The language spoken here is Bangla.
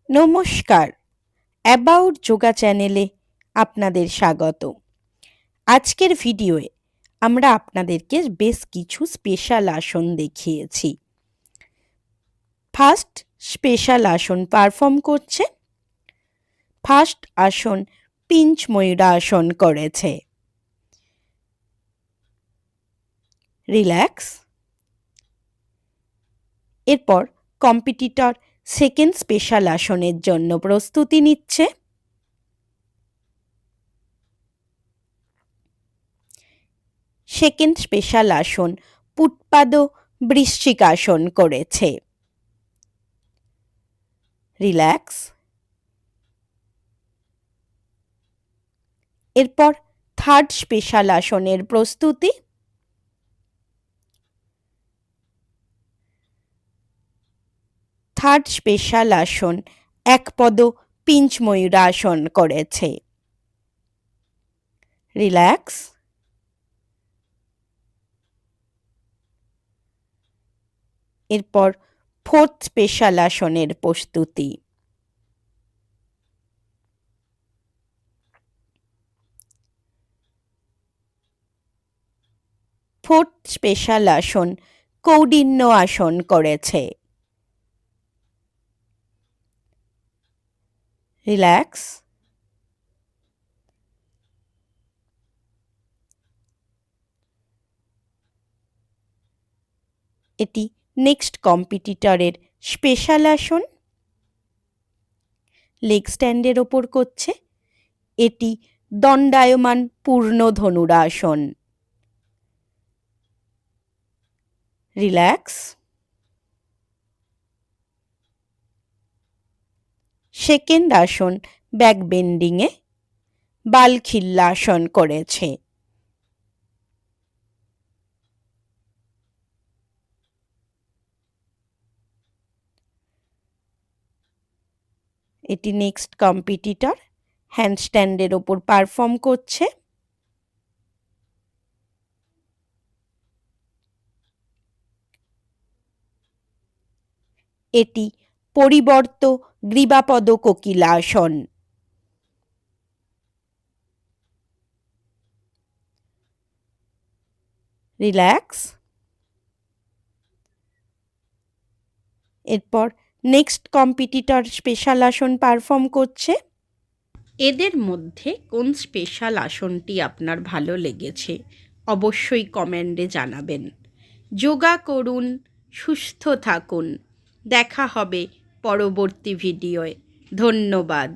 নমস্কার, অ্যাবাউট যোগা চ্যানেলে আপনাদের স্বাগত। আজকের ভিডিওয়ে আমরা আপনাদেরকে বেশ কিছু স্পেশাল আসন দেখিয়েছি। ফার্স্ট স্পেশাল আসন পারফর্ম করছে। ফার্স্ট আসন পিঞ্চ ময়ূরাসন করেছে। রিল্যাক্স। এরপর কম্পিটিটর সেকেন্ড স্পেশাল আসনের জন্য প্রস্তুতি নিচ্ছে। সেকেন্ড স্পেশাল আসন পুটপাদ বৃশ্চিকাসন করেছে। রিল্যাক্স। এরপর থার্ড স্পেশাল আসনের প্রস্তুতি। থার্ড স্পেশাল আসন একপদ পিঞ্চ ময়ূরাসন করেছে। রিল্যাক্স। এরপর ফোর্থ স্পেশাল আসনের প্রস্তুতি। ফোর্থ স্পেশাল আসন কৌডিন্য আসন করেছে। রিল্যাক্স। এটি নেক্সট কম্পিটিটরের স্পেশাল আসন। লেগ স্ট্যান্ডের ওপর করছে। এটি দণ্ডায়মান পূর্ণ ধনুরাসন। রিল্যাক্স। সেকেন্ড আসন ব্যাক বেন্ডিংয়ে বালখিল্লাসন করেছে। এটি নেক্সট কম্পিটিটর হ্যান্ডস্ট্যান্ডের ওপর পারফর্ম করছে। এটি পরিবর্ত গ্রীবাপদ কোকিলাসন। রিল্যাক্স। এরপর নেক্সট কম্পিটিটর স্পেশাল আসন পারফর্ম করছে। এদের মধ্যে কোন স্পেশাল আসনটি আপনার ভালো লেগেছে অবশ্যই কমেন্টে জানাবেন। যোগা করুন, সুস্থ থাকুন। দেখা হবে পরবর্তী ভিডিওয়। ধন্যবাদ।